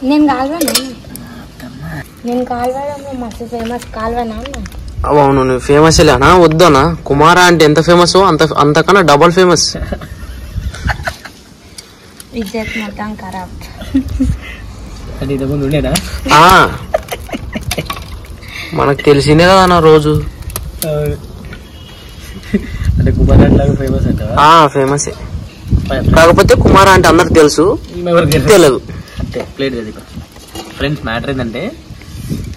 నేను కాల్వనా నేను కాల్వడం మస్తు ఫేమస్ కాల్వనా అవును నువ్వు ఫేమస్ లేనా వద్దనా కుమారా అంటే ఎంత ఫేమస్ అంతకన్నా డబల్ ఫేమస్ ఇజ్జత్ మొత్తం ఖరాబ్ అది ఇంతకుముందు ఉండేనా మనకు తెలిసిందే కదా అన్న రోజు అంటే కుమార్ లాగా ఫేమస్ అంటావా ఫేమస్ కాకపోతే కుమారా అంటే అందరికి తెలుసు తెలియదు అంతే ప్లేట్ అది ఫ్రెండ్స్ మ్యాటర్ ఏంటంటే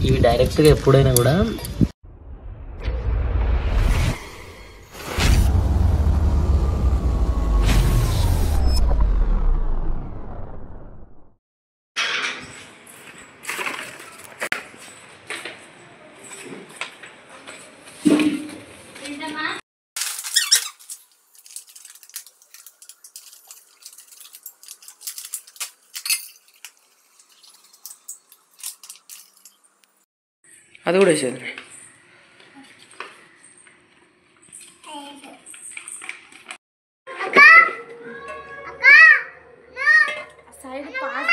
ఇవి డైరెక్ట్గా ఎప్పుడైనా కూడా అది కూడా వేసేది సైడ్ పాస్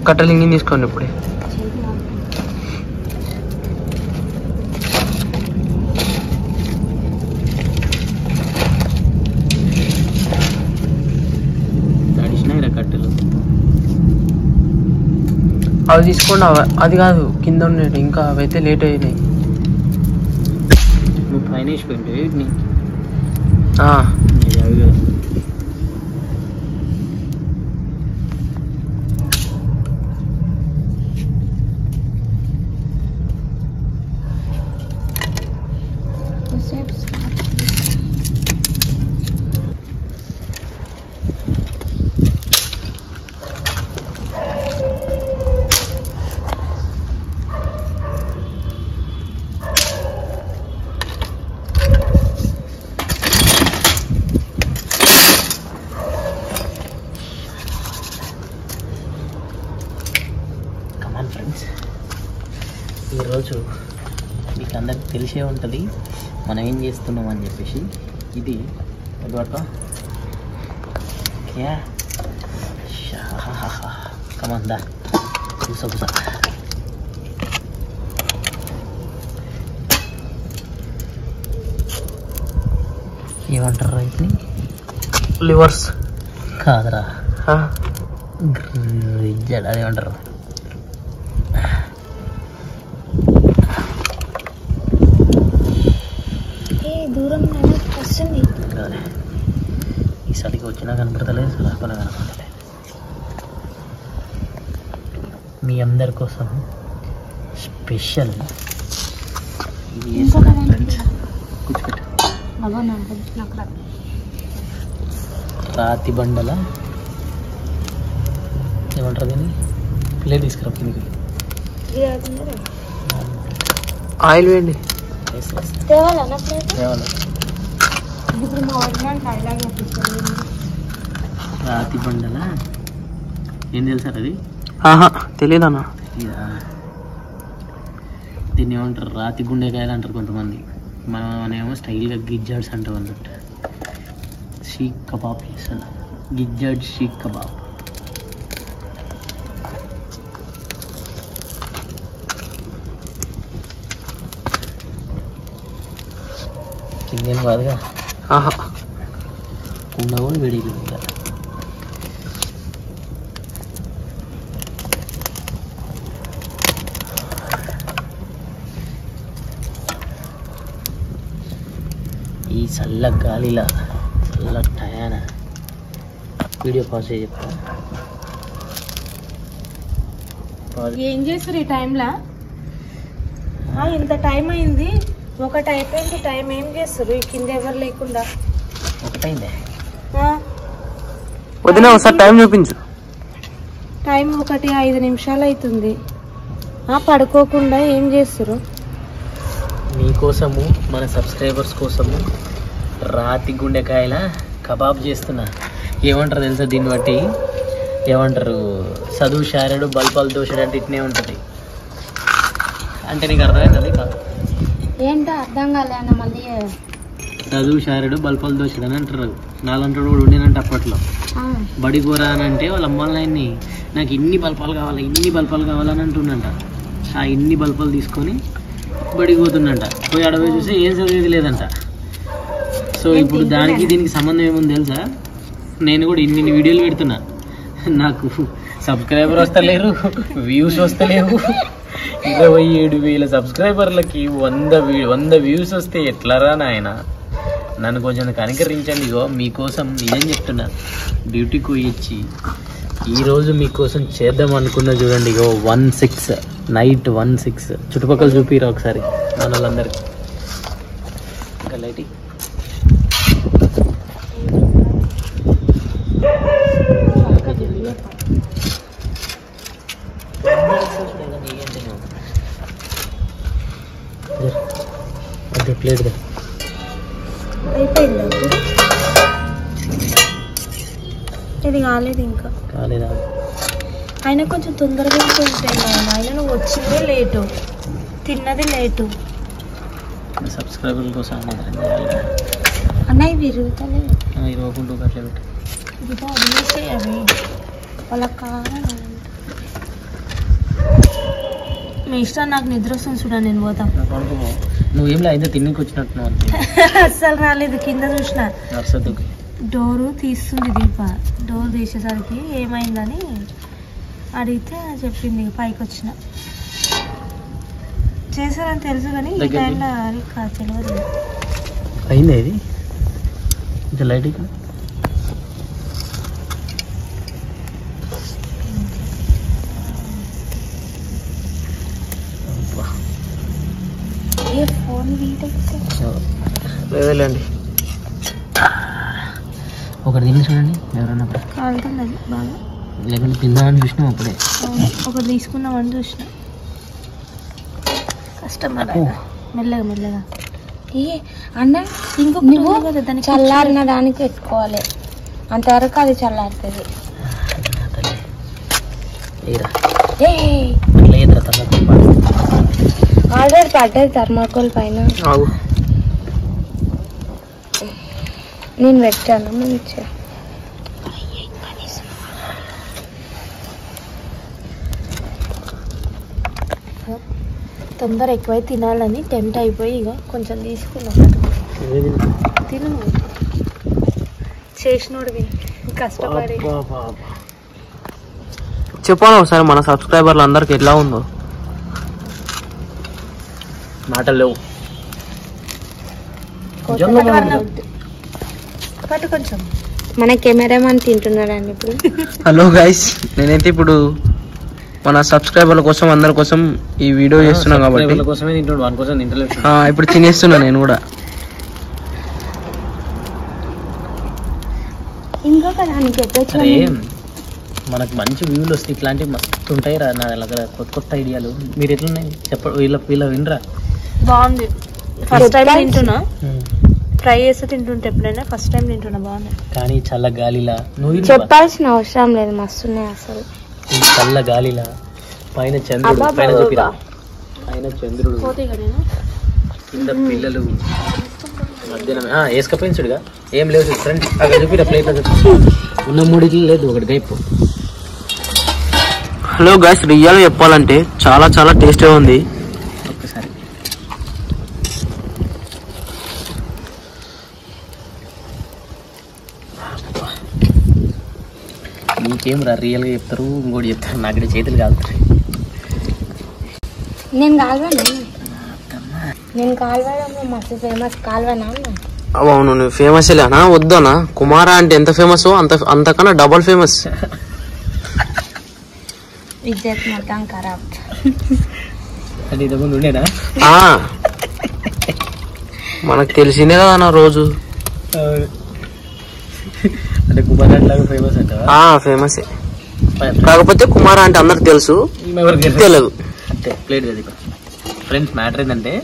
కట్టెలు ఇంగిని తీసుకోండి ఇప్పుడే తడిసినాయిరా కట్టెలు అవి తీసుకోండి అది కాదు కింద ఉన్నాయి ఇంకా అవైతే లేట్ అయినాయి నువ్వు పైన వేసిపోయింటే వీటిని అవి ఫ్రెండ్స్ ఈరోజు మీకు అందరికి తెలిసే ఉంటుంది మనం ఏం చేస్తున్నాం అని చెప్పేసి ఇది ఎదుట క్యా కమందా కూసా ఏమంటారు రైట్ని లివర్స్ కాదురా గ్రిజ్జడ్ అదేమంటారు ఈ సలికి వచ్చినా కనపడతలేదు సలహా కనపడతలేదు మీ అందరి కోసం స్పెషల్ ఇది వేస్తున్నా ఫ్రెండ్స్. కూర్చోపెట్టు. రాతి బండల ఏమంటారు దీన్ని? ప్లేట్ తీసుకురా కిందికి. ఆయిల్ వేయండి. రాతి బండల ఏం తెలుసా అది? తెలీదన్నా. దీన్ని ఏమంటారు? రాతి గుండెకాయలు అంటారు కొంతమంది. మనమేమో స్టైల్గా గిజ్జాడ్స్ అంటాం అన్నట్టు. షీక్ కబాబ్ చేస్తాను. గిజ్జాడ్ షీక్ కబాబ్. చికెన్ కాదుగా. కుండ కూడా వేడిగా. ఈ చల్ల గాలిలా చల్ల టయాన వీడియో పాస్ చేసి చెప్తా. ఏం చేస్తారు ఈ టైంలో? ఇంత టైం అయింది, ఒకటి అయిపోయింది టైం. ఏం చేస్తారు ఈ కింద ఎవరు లేకుండా? ఒకటైందే. వదిన ఒకసారి టైం చూపించు. టైం 1:05 అవుతుంది. పడుకోకుండా ఏం చేస్తారు? మీకోసము, మన సబ్స్క్రైబర్స్ కోసము రాతి గుండెకాయల కబాబ్ చేస్తున్నా. ఏమంటారు తెలుసా దీన్ని బట్టి? ఏమంటారు? చదువు షారెడు బల్పాలు దోషడు అంటే ఇట్నే ఉంటుంది. అంటే నీకు అర్థమైంది కాదు? ఏంటో అర్థం కాలే. మళ్ళీ చదువు షారెడు బల్పాలు దోషడు అని అంటారు. నాలంటాడు కూడా ఉండినంటే అప్పట్లో బడి కూరా అని అంటే వాళ్ళ అమ్మాయిని నాకు ఇన్ని బల్పాలు కావాలి, ఇన్ని బల్పాలు కావాలని అంటుండంట. ఆ ఇన్ని బల్పాలు తీసుకొని బడికి పోతుండంట. పోయి అడవి చూసి ఏం చదివేది లేదంట. సో ఇప్పుడు దానికి దీనికి సంబంధం ఏముంది తెలుసా? నేను కూడా ఇన్ని వీడియోలు పెడుతున్నా, నాకు సబ్స్క్రైబర్ వస్తలేరు, వ్యూస్ వస్తలేవు. 27,000 సబ్స్క్రైబర్లకి 100 వ్యూస్ వస్తే ఎట్లరా నాయన? నన్ను కొంచెం కనికరించండి. ఇగో మీకోసం నిజం చెప్తున్నా, డ్యూటీకి పోయిచ్చి ఈరోజు మీకోసం చేద్దాం అనుకున్నా. చూడండి ఇగో 16 నైట్ 16. చుట్టుపక్కల చూపిరా ఒకసారి మన వాళ్ళందరికీ. ఇంకా లైట్ అదే ప్లేట్ అయిపోయింది. ఇది కాలేదు, ఇంకా కాలేదా? అయినా కొంచెం తొందరగా ఉంటాయి. అయినా నువ్వు వచ్చిందే లేటు, తిన్నది లేటు. సబ్స్క్రైబర్ల కోసం అన్న ఇవి విరుగుతలే. ఇరవకుండా అట్లా పెట్టు. ఇది వదిలేసే అవి వాళ్ళకి కావాలి. మీ ఇష్టం, నాకు నిద్ర వస్తుంది చూడ, నేను పోతా. నువ్వేంలే అయితే తిన్నికి వచ్చినట్టున్నావు. అస్సలు రాలేదు. కింద చూసిన నర్సదుకి డోరు తీస్తుంది దీప. డోర్ తీసేసరికి ఏమైందని అడిగితే చెప్పింది. పైకి వచ్చిన చేశారని తెలుసు కానీ ఈ టైంలో తెలియదు. అయింది ఇది. ఇంకా లైట్ ఇక్కడ ఫోన్ లేదండి. ఒకటి తిని చూడండి ఎవరన్నా. కాలుతుంది అది బాగా. లేకుంటే తిందామని చూసినాం అప్పుడే. ఒకటి తీసుకున్నామని చూసిన. కష్టం మెల్లగా మెల్లగా. అన్న ఇంకొక దాన్ని చల్లారిన దానికి పెట్టుకోవాలి, అంతవరకు అది చల్లారుతుంది. ఆల్రెడీ పడ్డది థర్మాకోల్ పైన. నేను పెట్టాను మంచిగా. తొందర ఎక్కువై తినాలని టెంప్ట్ అయిపోయి ఇక కొంచెం తీసుకున్నాను. తిను చేసినోడివి కష్టపడి. చెప్పాను ఒకసారి మన సబ్స్క్రైబర్లు అందరికి ఎట్లా ఉందో. మాటలు లేవు. కొంచెం మన కెమెరామాన్ తింటున్నాడండి ఇప్పుడు. హలో గైస్, నేనైతే ఇప్పుడు మన సబ్స్క్రైబర్ల కోసం అందరి కోసం ఈ వీడియో చేస్తున్నాం కాబట్టి కోసమే తింటాడు, వాని కోసం తింటలేదు. ఇప్పుడు తినేస్తున్నా నేను కూడా. అరే మనకు మంచి వ్యూలు వస్తాయి, ఇట్లాంటివి మస్తు ఉంటాయి రా నా దగ్గర కొత్త కొత్త ఐడియాలు. మీరు ఎట్లున్నాయి చెప్ప, వీళ్ళ వినరా? బాగుంది. ఫస్ట్ టైం తింటున్నా, ట్రై చేస్తే తింటుంటే ఎప్పుడైనా ఫస్ట్ టైం తింటున్నా. బాగుంది కానీ చల్ల గాలిలా, నువ్వు చెప్పాల్సిన అవసరం లేదు, మస్తున్నాయి అసలు. చల్ల గాలిలా పైన చంద్రుడు, పైన చూపిరా, పైన చంద్రుడు, కింద పిల్లలు, మధ్యాహ్నం వేసుకపోయించుడుగా ఏం లేవు ఫ్రెండ్స్. అక్కడ చూపిరా ప్లేట్లో ఉన్న మూడికి లేదు ఒకటి గైపు. హలో గాయ్స్, రియల్ చెప్పాలంటే చాలా చాలా టేస్టీగా ఉంది. ఒక్కసారి నీకేం రా రియల్గా చెప్తారు, ఇంకోటి చెప్తారు, నాకడే చేతులు కాలుతారు. నేను కాల్వడం మస్తు ఫేమస్. కాల్వనా? అవును, నువ్వు ఫేమస్ లేనా? వద్దనా? కుమారా అంటే ఎంత ఫేమస్ అంతకన్నా డబల్ ఫేమస్. ఇజ్జత్ మొత్తం ఖరాబ్. అంటే ఇంతకుముందు ఉండేనా? మనకు తెలిసిందే కదా నా రోజు. అంటే కుమార్ లాగా ఫేమస్ అంటే ఫేమస్. కాకపోతే కుమారా అంటే అందరికి తెలుసు, తెలియదు అంటే ప్లేట్ కదా. ఫ్రెండ్స్ మ్యాటర్ ఏంటంటే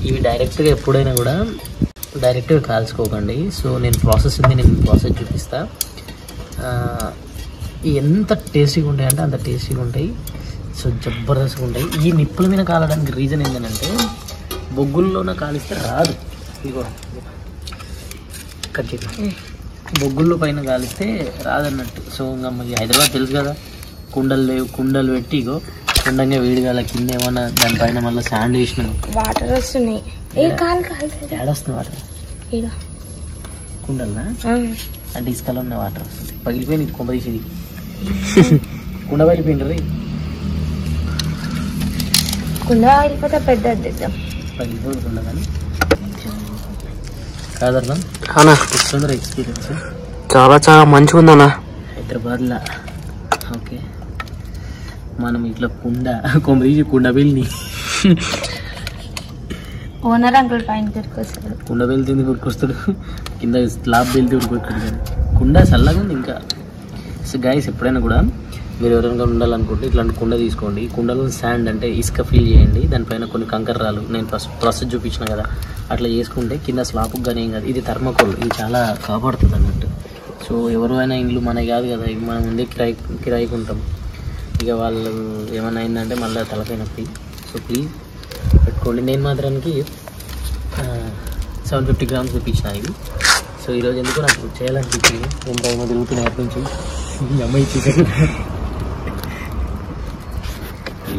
ఇవి డైరెక్ట్గా ఎప్పుడైనా కూడా డైరెక్ట్గా కాల్చుకోకండి. సో నేను ప్రాసెస్ చూపిస్తా. ఎంత టేస్టీగా ఉంటాయి అంటే అంత టేస్టీగా ఉంటాయి. సో జబర్దస్త్గా ఉంటాయి. ఈ నిప్పుల మీద కాలడానికి రీజన్ ఏంటంటే బొగ్గుల్లోనే కాలిస్తే రాదు. ఇగో కట్ బొగ్గుల్లో పైన కాలిస్తే రాదన్నట్టు. సో ఇంకా మనకి హైదరాబాద్ తెలుసు కదా, కుండలు లేవు, కుండలు పెట్టి ఇగో కుండంగా వేడి కాల కింద ఏమన్నా దానిపైన మళ్ళీ శాండ్ వేసినాం, వాటర్ వస్తున్నాయి. ఏడొస్తుంది వాటర్ కుండల్నా అంటే ఇసుకలో ఉన్న వాటర్ వస్తుంది. పగిలిపోయింది కొంప తీసేది, కుండ పగిలిపోయింది రీ. కుండ పగిలిపోతే పెద్ద పగిలిపోయింది కుండ కానీ కాదన్నా వస్తుందా ఎక్స్పీరియన్స్. చాలా చాలా మంచిగా ఉందన్నా హైదరాబాద్లో. ఓకే మనం ఇట్లా కొంప తీసి కుండ బిల్ని ఓనర్ అంకుల్ పైన దొరికొస్తాడు, కుండ వెళ్తుంది ఉరికొస్తాడు, కింద స్లాబ్ వెళ్తే ఉరికొస్తాడు. కానీ కుండ చల్లగా ఉంది ఇంకా. సో గైస్ ఎప్పుడైనా కూడా మీరు ఎవరైనా ఉండాలనుకుంటే ఇట్లాంటి కుండ తీసుకోండి. కుండలో శాండ్ అంటే ఇసుక ఫిల్ చేయండి, దానిపైన కొన్ని కంకర్రాలు నేను ఫస్ట్ ప్రాసెస్ చూపించిన కదా అట్లా చేసుకుంటే కింద స్లాబ్కి కానీ ఏం కాదు. ఇది థర్మకోల్, ఇది చాలా కాపాడుతుంది అన్నట్టు. సో ఎవరు అయినా ఇండ్లు మనకి కాదు కదా, ఇవి మనం ముందే కిరాయికి ఉంటాం. ఇక వాళ్ళు ఏమైనా అయిందంటే మళ్ళీ తలకాయ నొప్పి. సో ప్లీజ్ పెట్టుకోండి. నేను మాత్రానికి 750 grams చూపించిన ఇది. సో ఈరోజు ఎందుకు నాకు చేయాలనిపించింది. నేను టైం తిరుగుతున్నాయి అప్పటి నుంచి. అమ్మాయి చికెన్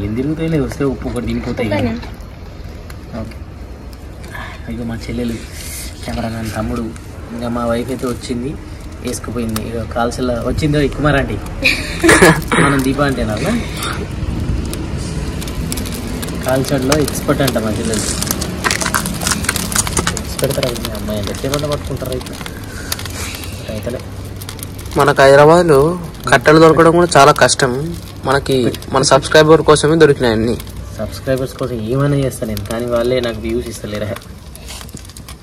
ఏం తిరుగుతాయి, వస్తే ఉప్పు ఒకటి తినిపోతాయి. ఓకే ఇక మా చెల్లెలు కెమెరామెన్ తమ్ముడు, ఇంకా మా వైఫ్ అయితే వచ్చింది వేసుకుపోయింది. ఇక కాల్సలా వచ్చిందో కుమార్ ఆంటీ, మనం దీపా అంటే నా కాల్చడంలో ఎక్స్పర్ట్ అంట మా చెల్లెలు. పెడతారా అమ్మాయి అంటే ఎట్లేమన్నా పట్టుకుంటారా ఇట్లా రైతులే. మనకు హైదరాబాద్లో కట్టెలు దొరకడం కూడా చాలా కష్టం. మనకి మన సబ్స్క్రైబర్ కోసమే దొరికినాయి అన్ని. సబ్స్క్రైబర్స్ కోసం ఏమైనా చేస్తాను నేను, కానీ వాళ్ళే నాకు వ్యూస్ ఇస్తలేరా.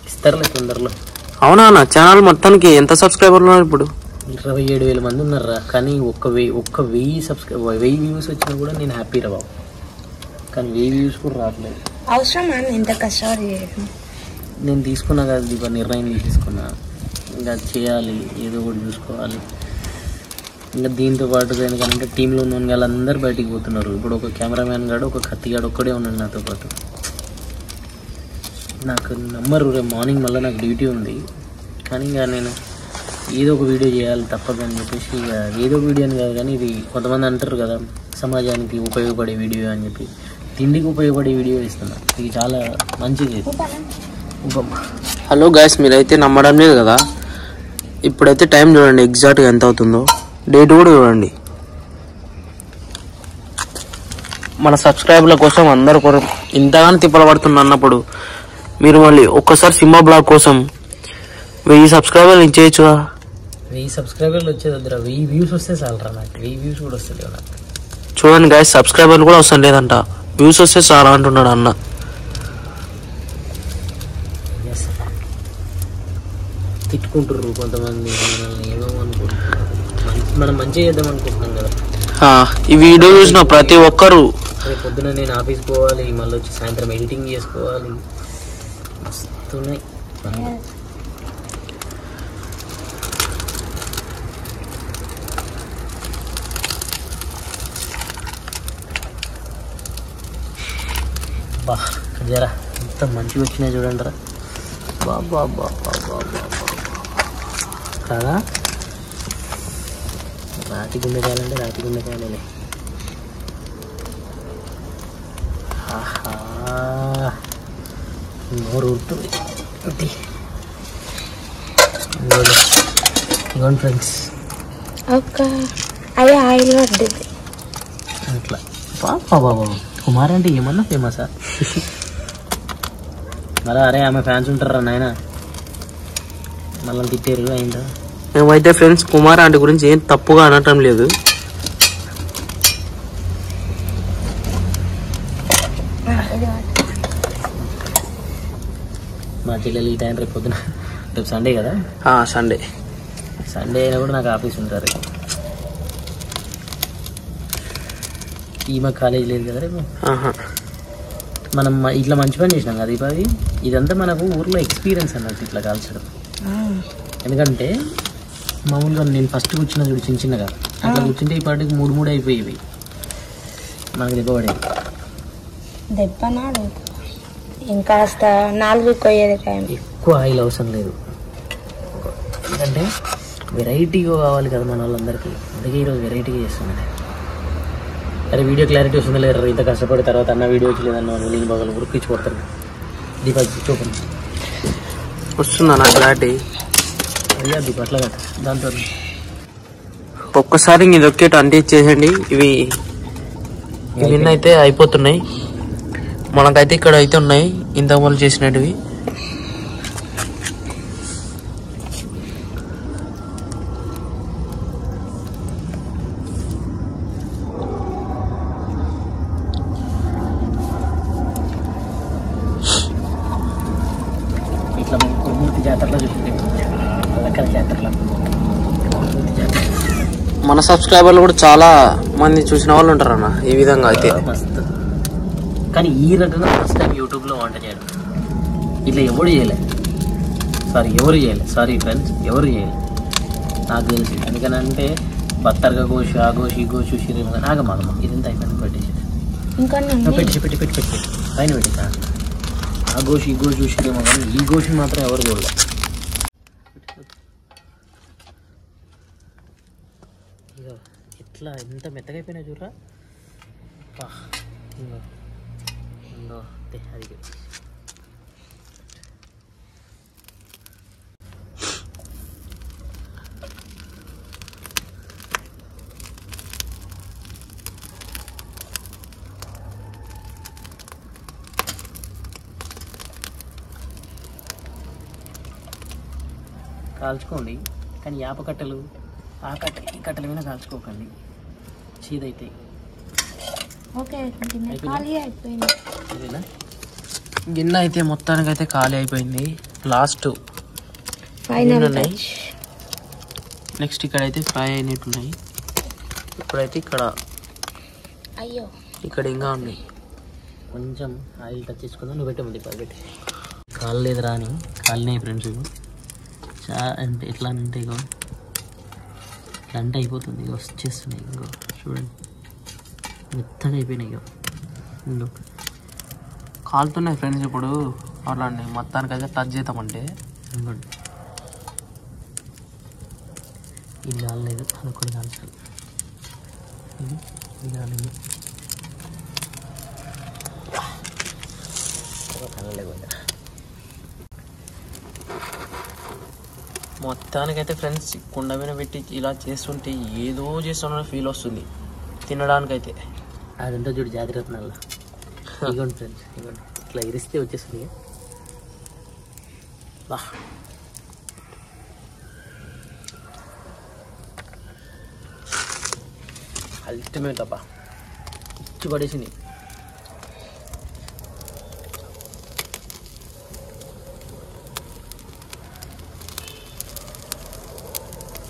ఇస్తారులే తొందరలో. అవునా అన్న, ఛానల్ మొత్తానికి ఎంత సబ్స్క్రైబర్లు ఉన్నారు ఇప్పుడు? 27,000 మంది ఉన్నారా. కానీ ఒక్క 1000 వ్యూస్ వచ్చినా కూడా నేను హ్యాపీ రా బాబు. కానీ 1000 వ్యూస్ కూడా రావట్లేదు. అవసరం ఎంత కష్టపడి నేను తీసుకున్నా కదా దీప, నిర్ణయం తీసుకున్నా. ఇంకా చేయాలి, ఏదో ఒకటి చూసుకోవాలి. ఇంకా దీంతో పాటు ఎందుకంటే టీంలో ఉన్న వాళ్ళందరూ బయటికి పోతున్నారు. ఇప్పుడు ఒక కెమెరామ్యాన్ గాడు, ఒక కత్తిగాడు ఒక్కడే ఉన్నాడు నాతో పాటు. నాకు నమ్మరు, రేపు మార్నింగ్ మళ్ళీ నాకు డ్యూటీ ఉంది. కానీ ఇంకా నేను ఏదో ఒక వీడియో చేయాలి తప్పదు అని చెప్పేసి, ఇక ఏదో వీడియో అని కాదు కానీ ఇది కొంతమంది అంటారు కదా సమాజానికి ఉపయోగపడే వీడియో అని చెప్పి, తిండికి ఉపయోగపడే వీడియో ఇస్తున్నా. ఇది చాలా మంచిది. హలో గాయస్, మీరైతే నమ్మడం లేదు కదా, ఇప్పుడైతే టైం చూడండి ఎగ్జాక్ట్గా ఎంత అవుతుందో, డేట్ కూడా చూడండి. మన సబ్స్క్రైబర్ల కోసం అందరు ఇంతగానో తిప్పలు పడుతుంది అన్నప్పుడు మీరు మళ్ళీ ఒక్కసారి సింహ బ్లాగ్ కోసం 1000 సబ్స్క్రైబర్లు ఇచ్చేయచ్చుగా. 1000 సబ్స్క్రైబర్లు వచ్చేది వద్దురా, 1000 వ్యూస్ వస్తే చాలరా. నాకు 1000 వ్యూస్ కూడా వస్తుంది నాకు. చూడండి గాయస్, సబ్స్క్రైబర్లు కూడా అవసరం లేదంట, వ్యూస్ వస్తే చాలా అంటున్నాడు అన్న. తిట్టుకుంటారు కొంతమంది, మనల్ని ఏమో అనుకుంటున్నారు, మనం మంచిగా చేద్దాం అనుకుంటున్నాం కదా. ఈ వీడియో చూసిన ప్రతి ఒక్కరు రేపు పొద్దున నేను ఆఫీస్ పోవాలి, మళ్ళీ వచ్చి సాయంత్రం ఎడిటింగ్ చేసుకోవాలి, వస్తున్నాయి. బా జరా ఎంత మంచిగా వచ్చినాయి చూడండి రా. బాబా బాబా బాబా కదా, రాతి గుండెకాయలంటే రాతి గుండెకాయలే. ఆహా నోరు ఉంటుంది. ఇవ్వండి ఫ్రెండ్స్, అదే ఆయిల్ పడ్డది అట్లా. బాబా కుమార్ అంటే ఏమన్నా ఫేమసా? మళ్ళా అరే ఆమె ఫ్యాన్స్ ఉంటారా నాయన, మళ్ళీ తిట్టారు అయిందా. మేమైతే ఫ్రెండ్స్ కుమార్ ఆంటీ గురించి ఏం తప్పుగా అనటం లేదు. మా చెల్లెలు ఈ టైం రేపు పొద్దున, రేపు సండే కదా, సండే అయినా కూడా నాకు ఆఫీస్ ఉంటారు. ఈమె కాలేజ్ లేదు కదా రేపు. మనం ఇట్లా మంచి పని చేసినాం కదా దీపావళి, ఇదంతా మనకు ఊర్లో ఎక్స్పీరియన్స్ అన్నట్టు ఇట్లా కాల్చడం. ఎందుకంటే మామూలుగా నేను ఫస్ట్ కూర్చున్నా చూడు చిన్న చిన్నగా, అట్లా కూర్చుంటే ఈ పాటికి మూడు అయిపోయేవి, మనకు దెబ్బ పడేది. దెబ్బనాడు ఇంకాస్త 4 కొయ్యేది టైం. ఎక్కువ ఆయిల్ అవసరం లేదు, ఎందుకంటే వెరైటీగా కావాలి కదా మన వాళ్ళందరికీ, అందుకే ఈరోజు వెరైటీగా చేస్తున్నాను. అరే వీడియో క్లారిటీ వస్తుందా లేదా, ఇంత కష్టపడి తర్వాత అన్న వీడియో వచ్చలేదన్న నేను బాగా ఉరికిచ్చి కొడతాను. దీపావళి చూపండి వస్తుందా నా క్లారిటీ? అయ్యా దీప అట్లా కదా, దాంతో ఒక్కసారి ఇది ఒకేట అంటే ఇచ్చేసేయండి. ఇవి అయితే అయిపోతున్నాయి. మనకైతే ఇక్కడ అయితే ఉన్నాయి ఇంతకు ముందు చేసినవి. ఇట్లా కురుమూర్తి జాతరలో చూసింది, అక్కడ జాతరలో మన సబ్స్క్రైబర్లు కూడా చాలా మంది చూసిన వాళ్ళు ఉంటారు అన్న ఈ విధంగా అయితే. మస్తు. కానీ ఈ రకంగా ఫస్ట్ టైం యూట్యూబ్లో వంట చేయడం ఇట్లా ఎవరు చేయలే ఫ్రెండ్స్, ఎవరు చేయలే నాకు తెలిసి. ఎందుకనంటే బత్తరగా గోషు ఆ గోషు ఈ గోషు శరీరం ఆగమాగమా ఇదంతా అయిపోయింది. పెట్టేసి పెట్టి పైన పెట్టేసా ఆ గోషు ఈ గోషు చూసిరేమో, కానీ ఈ గోషు మాత్రం ఎవరు చూడలే. ఇక ఎట్లా ఎంత మెత్తగా అయిపోయినా చూడరా. అది కాల్చుకోండి, కానీ యాప కట్టెలు ఆ కట్టెలు ఈ కట్టెల మీద కాల్చుకోకండి, చీదైతే. గిన్నె అయితే మొత్తానికి అయితే ఖాళీ అయిపోయింది. లాస్ట్ నెక్స్ట్ ఇక్కడ అయితే ఫ్రై అయినట్టున్నాయి. ఇప్పుడైతే ఇక్కడ ఇంకా ఉన్నాయి. కొంచెం ఆయిల్ టచ్ చేసుకుందాం. నువ్వు పెట్టే పెట్టి కాలేదు రాని కాలినాయి ఫ్రెండ్స్. అంటే ఎట్లా అంటే ఇగో గంట అయిపోతుంది, ఇగో వచ్చేస్తున్నాయి. ఇంకో చూడండి మెత్తగా అయిపోయినాయి. ఇగో కాలుతున్నాయి ఫ్రెండ్స్. ఇప్పుడు అలాంటి మొత్తానికి అయితే టచ్ చేద్దామంటే ఇంకోండి ఇది కాలేదు, అది కూడా కాల్చాలి. ఇది కాలేదు, మొత్తానికైతే ఫ్రెండ్స్ కుండ మీద పెట్టి ఇలా చేస్తుంటే ఏదో చేస్తున్న ఫీల్ వస్తుంది తినడానికైతే. అదంతా చూడు జాగ్రత్తనల్లా. ఇగోండి ఫ్రెండ్స్, ఇగోండి ఇట్లా ఇరిస్తే వచ్చేస్తుంది. బా అల్టిమేట్ అబ్బా. పిచ్చి పడేసింది.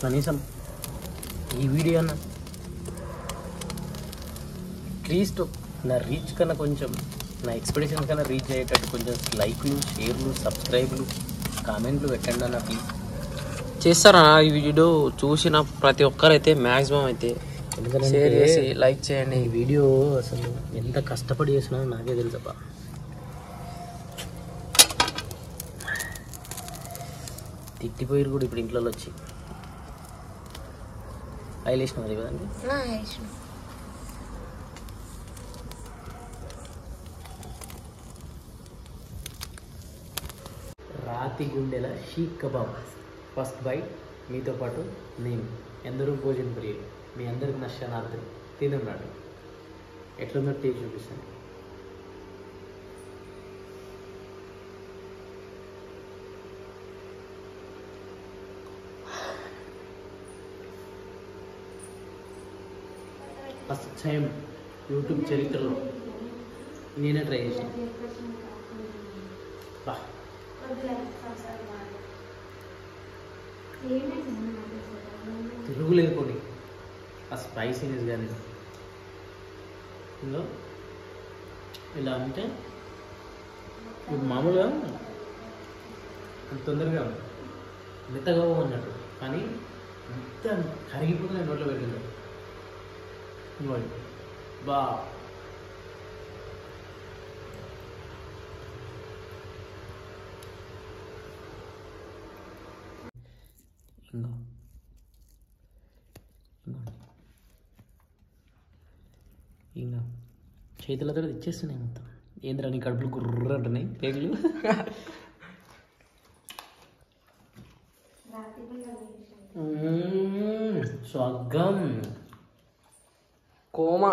కనీసం ఈ వీడియో అన్న అట్లీస్ట్ నా రీచ్ కన్నా కొంచెం, నా ఎక్స్పెక్టేషన్ కన్నా రీచ్ అయ్యేటట్టు కొంచెం లైక్లు, షేర్లు, సబ్స్క్రైబ్లు, కామెంట్లు పెట్టండి అన్న ప్లీజ్. చేస్తారా ఈ వీడియో చూసిన ప్రతి ఒక్కరైతే మ్యాక్సిమం అయితే షేర్ చేసి లైక్ చేయండి. ఈ వీడియో అసలు ఎంత కష్టపడి చేసినా నాకే తెలుసప్ప. తిట్టిపోయారు కూడా ఇప్పుడు ఇంట్లో వచ్చి. ఆయిల్ వేసిన మరి కదండి. రాతి గుండెల షీక్ కబాబ్ ఫస్ట్ బైట్. మీతో పాటు నేను ఎందరూ భోజన ప్రియులు, మీ అందరికి నష్టానార్థం తినన్నాడు. ఎట్లుందో టేస్ట్ చూపిస్తాను. ఫస్ట్ టైం యూట్యూబ్ చరిత్రలో నేనే ట్రై చేశాను. తిరుగులేదు కొన్ని ఆ స్పైసీనెస్ కానీ. ఇందులో ఇలా అంటే ఇప్పుడు మామూలుగా తొందరగా మెత్తగా అన్నట్టు, కానీ మొత్తం కరిగిపోతుంది నోట్లో పెట్టింది. బా ఇంకో ఇంకా చేతులతో ఇచ్చేస్తున్నాయి మొత్తం. ఏంద్రా నీ కడుపులు గుర్ర అంటున్నాయి పేగులు. స్వర్గం కోమా